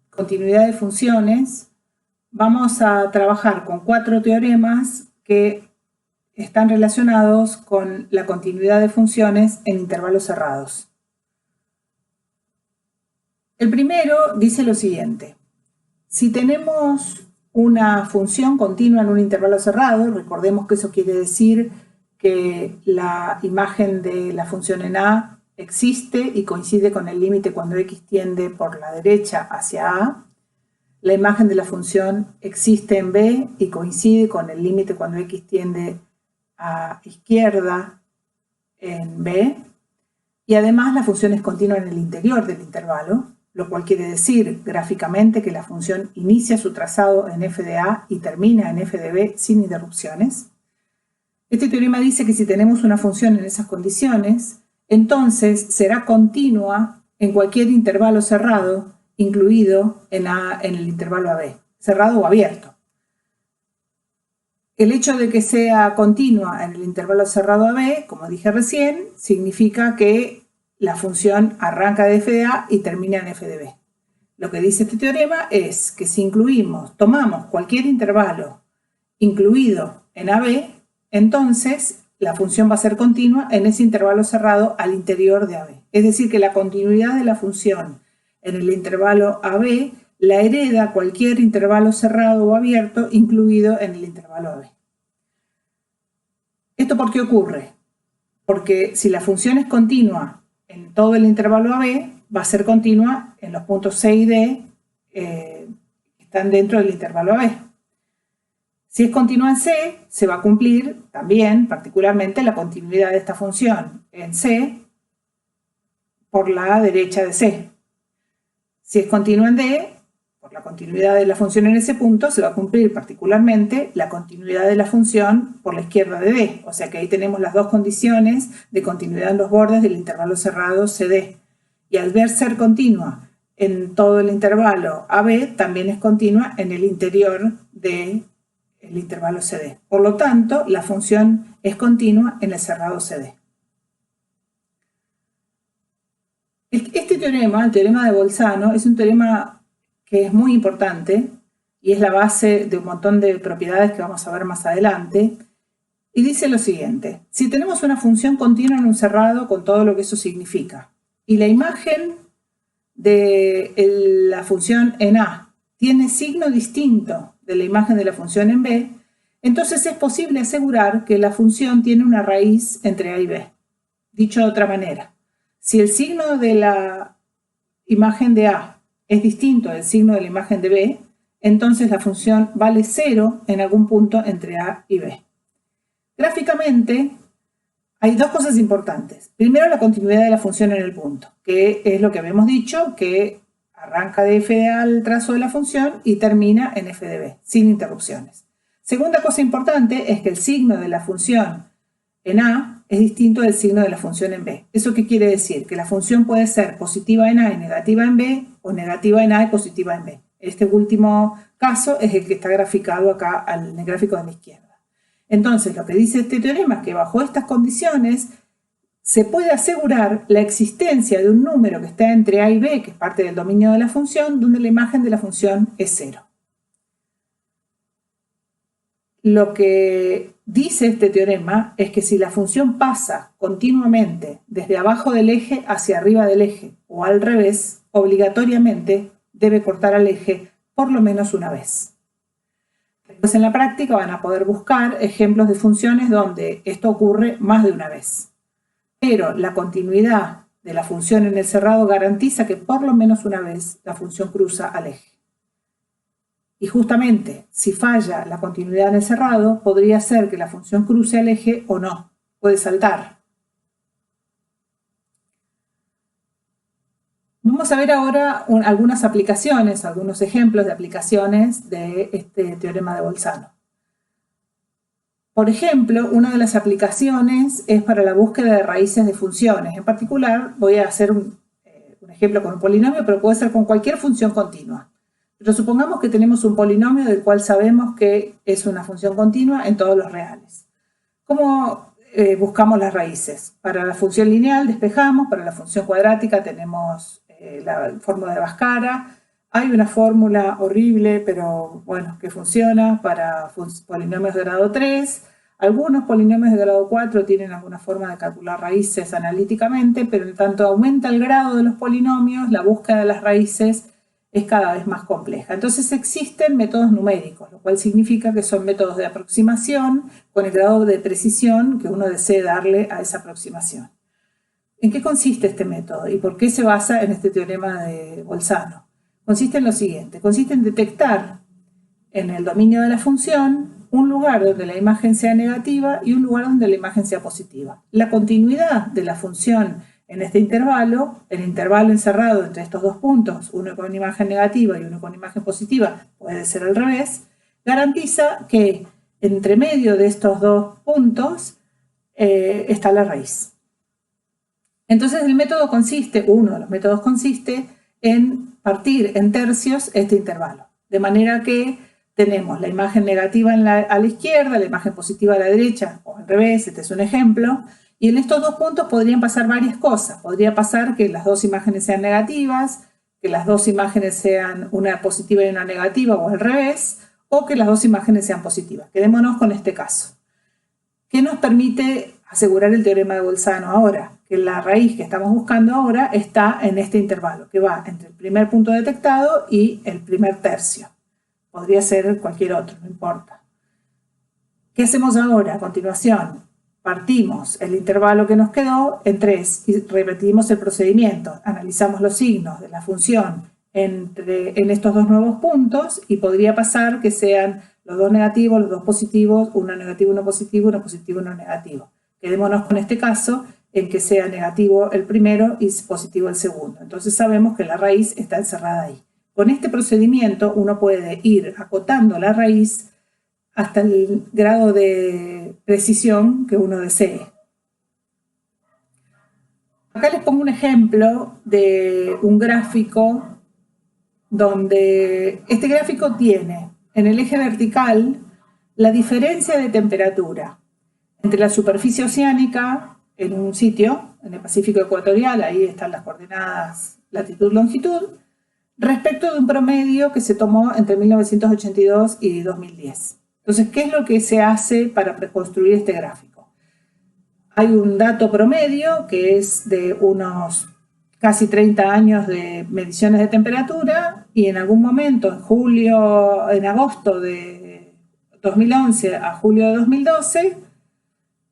continuidad de funciones, vamos a trabajar con 4 teoremas que están relacionados con la continuidad de funciones en intervalos cerrados. El primero dice lo siguiente: si tenemos una función continua en un intervalo cerrado, recordemos que eso quiere decir que la imagen de la función en A existe y coincide con el límite cuando x tiende por la derecha hacia A. La imagen de la función existe en B y coincide con el límite cuando x tiende a izquierda en B. Y además la función es continua en el interior del intervalo, lo cual quiere decir gráficamente que la función inicia su trazado en f de A y termina en f de B sin interrupciones. Este teorema dice que si tenemos una función en esas condiciones, entonces será continua en cualquier intervalo cerrado, incluido en el intervalo AB, cerrado o abierto. El hecho de que sea continua en el intervalo cerrado AB, como dije recién, significa que la función arranca de f de A y termina en f de B. Lo que dice este teorema es que si tomamos cualquier intervalo incluido en AB, entonces la función va a ser continua en ese intervalo cerrado al interior de AB. Es decir, que la continuidad de la función en el intervalo AB la hereda cualquier intervalo cerrado o abierto incluido en el intervalo AB. ¿Esto por qué ocurre? Porque si la función es continua en todo el intervalo AB, va a ser continua en los puntos C y D que están dentro del intervalo AB. Si es continua en C, se va a cumplir también, particularmente, la continuidad de esta función en C por la derecha de C. Si es continua en D, por la continuidad de la función en ese punto, se va a cumplir particularmente la continuidad de la función por la izquierda de D. O sea que ahí tenemos las dos condiciones de continuidad en los bordes del intervalo cerrado CD. Y al ser continua en todo el intervalo AB, también es continua en el interior del intervalo CD. Por lo tanto, la función es continua en el cerrado CD. Este teorema, el teorema de Bolzano, es un teorema que es muy importante y es la base de un montón de propiedades que vamos a ver más adelante. Y dice lo siguiente: si tenemos una función continua en un cerrado con todo lo que eso significa, y la imagen de la función en A tiene signo distinto de la imagen de la función en B, entonces es posible asegurar que la función tiene una raíz entre A y B. Dicho de otra manera, si el signo de la imagen de A es distinto del signo de la imagen de B, entonces la función vale 0 en algún punto entre A y B. Gráficamente, hay dos cosas importantes. Primero, la continuidad de la función en el punto, que es lo que habíamos dicho, que arranca de f de A al trazo de la función y termina en f de B, sin interrupciones. Segunda cosa importante es que el signo de la función en A es distinto del signo de la función en B. ¿Eso qué quiere decir? Que la función puede ser positiva en A y negativa en B, o negativa en A y positiva en B. Este último caso es el que está graficado acá en el gráfico de la izquierda. Entonces, lo que dice este teorema es que bajo estas condiciones se puede asegurar la existencia de un número que está entre A y B, que es parte del dominio de la función, donde la imagen de la función es 0. Lo que dice este teorema es que si la función pasa continuamente desde abajo del eje hacia arriba del eje o al revés, obligatoriamente debe cortar al eje por lo menos una vez. Después en la práctica van a poder buscar ejemplos de funciones donde esto ocurre más de una vez. Pero la continuidad de la función en el cerrado garantiza que por lo menos una vez la función cruza al eje. Y justamente, si falla la continuidad en el cerrado, podría ser que la función cruce al eje o no, puede saltar. Vamos a ver ahora algunas aplicaciones, algunos ejemplos de aplicaciones de este teorema de Bolzano. Por ejemplo, una de las aplicaciones es para la búsqueda de raíces de funciones. En particular, voy a hacer un ejemplo con un polinomio, pero puede ser con cualquier función continua. Pero supongamos que tenemos un polinomio del cual sabemos que es una función continua en todos los reales. ¿Cómo buscamos las raíces? Para la función lineal despejamos, para la función cuadrática tenemos la fórmula de Bhaskara. Hay una fórmula horrible, pero bueno, que funciona para polinomios de grado 3. Algunos polinomios de grado 4 tienen alguna forma de calcular raíces analíticamente, pero en tanto aumenta el grado de los polinomios, la búsqueda de las raíces es cada vez más compleja. Entonces existen métodos numéricos, lo cual significa que son métodos de aproximación con el grado de precisión que uno desee darle a esa aproximación. ¿En qué consiste este método y por qué se basa en este teorema de Bolzano? Consiste en lo siguiente, consiste en detectar en el dominio de la función un lugar donde la imagen sea negativa y un lugar donde la imagen sea positiva. La continuidad de la función en este intervalo, el intervalo encerrado entre estos dos puntos, uno con imagen negativa y uno con imagen positiva, puede ser al revés, garantiza que entre medio de estos dos puntos está la raíz. Entonces el método consiste, uno de los métodos consiste en partir en tercios este intervalo, de manera que tenemos la imagen negativa a la izquierda, la imagen positiva a la derecha, o al revés, este es un ejemplo, y en estos dos puntos podrían pasar varias cosas. Podría pasar que las dos imágenes sean negativas, que las dos imágenes sean una positiva y una negativa, o al revés, o que las dos imágenes sean positivas. Quedémonos con este caso. ¿Qué nos permite asegurar el teorema de Bolzano ahora? Que la raíz que estamos buscando ahora está en este intervalo, que va entre el primer punto detectado y el primer tercio. Podría ser cualquier otro, no importa. ¿Qué hacemos ahora? A continuación, partimos el intervalo que nos quedó en 3 y repetimos el procedimiento. Analizamos los signos de la función en estos dos nuevos puntos y podría pasar que sean los dos negativos, los dos positivos, uno negativo, uno positivo, uno positivo, uno negativo. Quedémonos con este caso en que sea negativo el primero y positivo el segundo. Entonces sabemos que la raíz está encerrada ahí. Con este procedimiento uno puede ir acotando la raíz hasta el grado de precisión que uno desee. Acá les pongo un ejemplo de un gráfico donde este gráfico tiene en el eje vertical la diferencia de temperatura entre la superficie oceánica en un sitio, en el Pacífico ecuatorial, ahí están las coordenadas latitud-longitud, respecto de un promedio que se tomó entre 1982 y 2010. Entonces, ¿qué es lo que se hace para reconstruir este gráfico? Hay un dato promedio que es de unos casi 30 años de mediciones de temperatura y en algún momento, en agosto de 2011 a julio de 2012,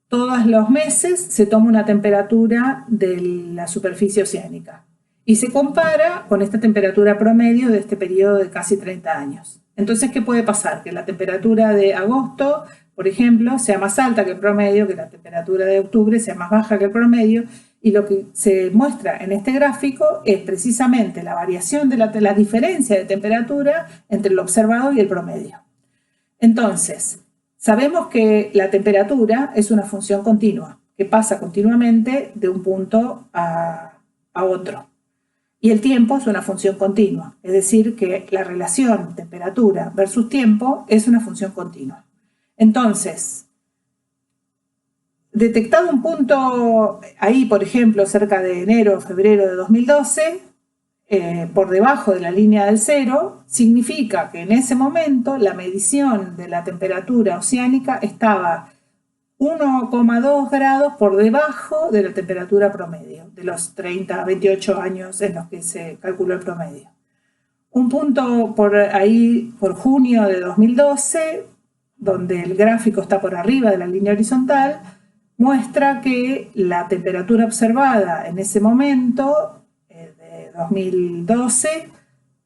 todos los meses se toma una temperatura de la superficie oceánica y se compara con esta temperatura promedio de este periodo de casi 30 años. Entonces, ¿qué puede pasar? Que la temperatura de agosto, por ejemplo, sea más alta que el promedio, que la temperatura de octubre sea más baja que el promedio, y lo que se muestra en este gráfico es precisamente la variación de la diferencia de temperatura entre el observado y el promedio. Entonces, sabemos que la temperatura es una función continua, que pasa continuamente de un punto a otro. Y el tiempo es una función continua, es decir, que la relación temperatura versus tiempo es una función continua. Entonces, detectado un punto ahí, por ejemplo, cerca de enero o febrero de 2012, por debajo de la línea del cero, significa que en ese momento la medición de la temperatura oceánica estaba 1,2 grados por debajo de la temperatura promedio, de los 30 a 28 años en los que se calculó el promedio. Un punto por ahí, por junio de 2012, donde el gráfico está por arriba de la línea horizontal, muestra que la temperatura observada en ese momento, de 2012,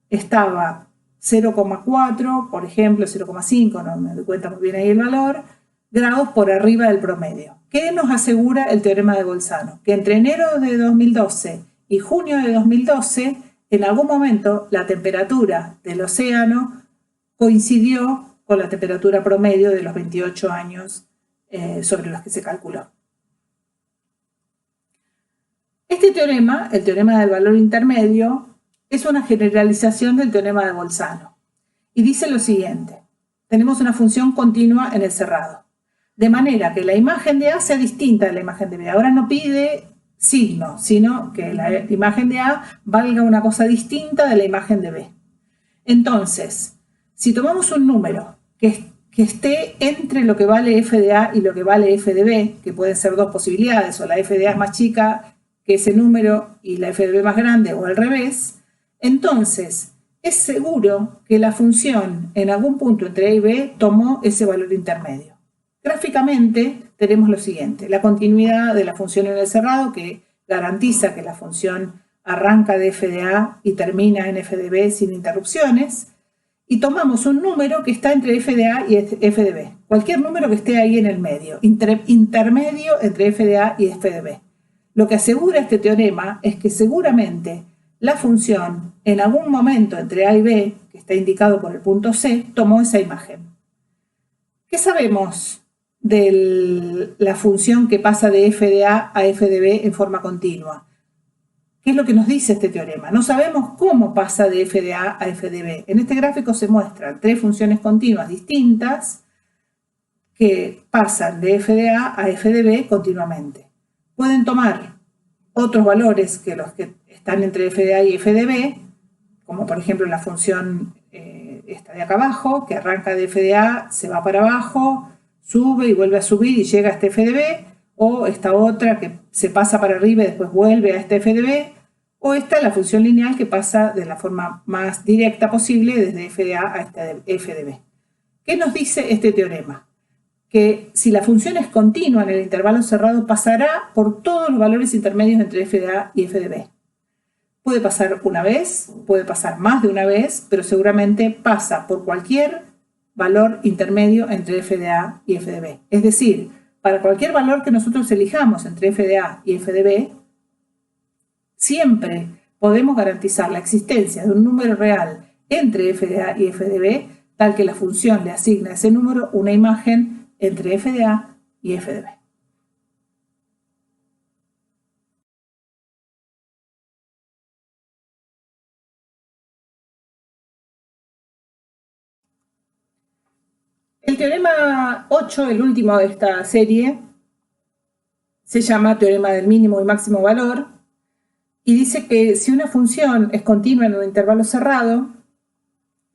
estaba 0,4, por ejemplo, 0,5, no me doy cuenta muy bien ahí el valor, grados por arriba del promedio. ¿Qué nos asegura el teorema de Bolzano? Que entre enero de 2012 y junio de 2012, en algún momento la temperatura del océano coincidió con la temperatura promedio de los 28 años sobre los que se calculó. Este teorema, el teorema del valor intermedio, es una generalización del teorema de Bolzano y dice lo siguiente: tenemos una función continua en el cerrado, de manera que la imagen de A sea distinta de la imagen de B. Ahora no pide signo, sino que la imagen de A valga una cosa distinta de la imagen de B. Entonces, si tomamos un número que esté entre lo que vale f de A y lo que vale f de B, que pueden ser dos posibilidades, o la f de A es más chica que ese número y la f de B más grande, o al revés, entonces es seguro que la función en algún punto entre A y B tomó ese valor intermedio. Gráficamente tenemos lo siguiente: la continuidad de la función en el cerrado, que garantiza que la función arranca de f de A y termina en f de B sin interrupciones, y tomamos un número que está entre f de A y f de B, cualquier número que esté ahí en el medio, intermedio entre f de A y f de B. Lo que asegura este teorema es que seguramente la función en algún momento entre A y B, que está indicado por el punto C, tomó esa imagen. ¿Qué sabemos de la función que pasa de f de A a f de B en forma continua? ¿Qué es lo que nos dice este teorema? No sabemos cómo pasa de f de A a f de B. En este gráfico se muestran tres funciones continuas distintas que pasan de f de A a f de B continuamente. Pueden tomar otros valores que los que están entre f de A y f de B, como por ejemplo la función esta de acá abajo, que arranca de f de A, se va para abajo, sube y vuelve a subir y llega a este f de B, o esta otra que se pasa para arriba y después vuelve a este f de B, o esta la función lineal que pasa de la forma más directa posible desde f de A a este f de B. ¿Qué nos dice este teorema? Que si la función es continua en el intervalo cerrado, pasará por todos los valores intermedios entre f de A y f de B. Puede pasar una vez, puede pasar más de una vez, pero seguramente pasa por cualquier valor intermedio entre f de A y f de B. Es decir, para cualquier valor que nosotros elijamos entre f de A y f de B, siempre podemos garantizar la existencia de un número real entre f de A y f de B, tal que la función le asigna a ese número una imagen entre f de A y f de B. El teorema 8, el último de esta serie, se llama teorema del mínimo y máximo valor, y dice que si una función es continua en un intervalo cerrado,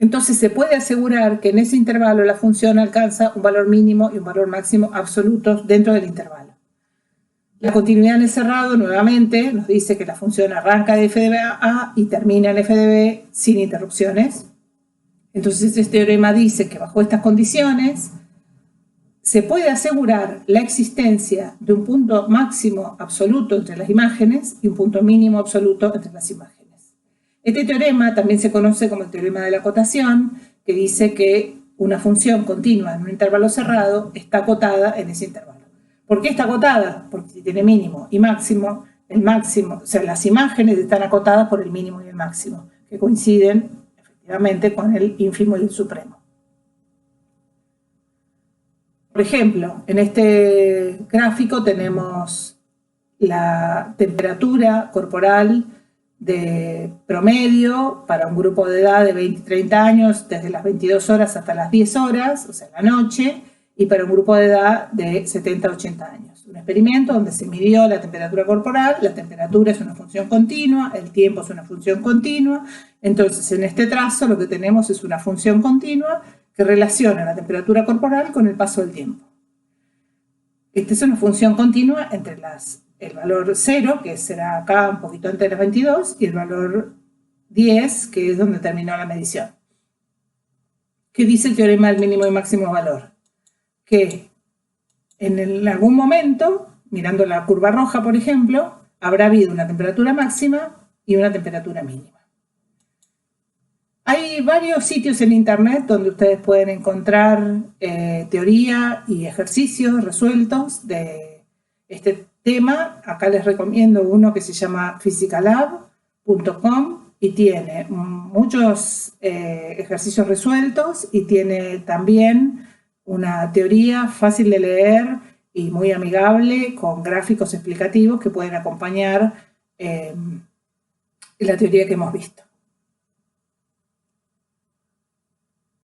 entonces se puede asegurar que en ese intervalo la función alcanza un valor mínimo y un valor máximo absolutos dentro del intervalo. La continuidad en el cerrado, nuevamente, nos dice que la función arranca de f de A y termina en f de B sin interrupciones. Entonces este teorema dice que bajo estas condiciones se puede asegurar la existencia de un punto máximo absoluto entre las imágenes y un punto mínimo absoluto entre las imágenes. Este teorema también se conoce como el teorema de la acotación, que dice que una función continua en un intervalo cerrado está acotada en ese intervalo. ¿Por qué está acotada? Porque si tiene mínimo y máximo, el máximo, o sea, las imágenes están acotadas por el mínimo y el máximo, que coinciden efectivamente con el ínfimo y el supremo. Por ejemplo, en este gráfico tenemos la temperatura corporal de promedio para un grupo de edad de 20-30 años, desde las 22 horas hasta las 10 horas, o sea, la noche, y para un grupo de edad de 70-80 años. Un experimento donde se midió la temperatura corporal, la temperatura es una función continua, el tiempo es una función continua, entonces en este trazo lo que tenemos es una función continua que relaciona la temperatura corporal con el paso del tiempo. Esta es una función continua entre el valor 0, que será acá un poquito antes de las 22, y el valor 10, que es donde terminó la medición. ¿Qué dice el teorema del mínimo y máximo valor? Que en algún momento, mirando la curva roja, por ejemplo, habrá habido una temperatura máxima y una temperatura mínima. Hay varios sitios en internet donde ustedes pueden encontrar teoría y ejercicios resueltos de este tema. Acá les recomiendo uno que se llama physicalab.com y tiene muchos ejercicios resueltos y tiene también una teoría fácil de leer y muy amigable con gráficos explicativos que pueden acompañar la teoría que hemos visto.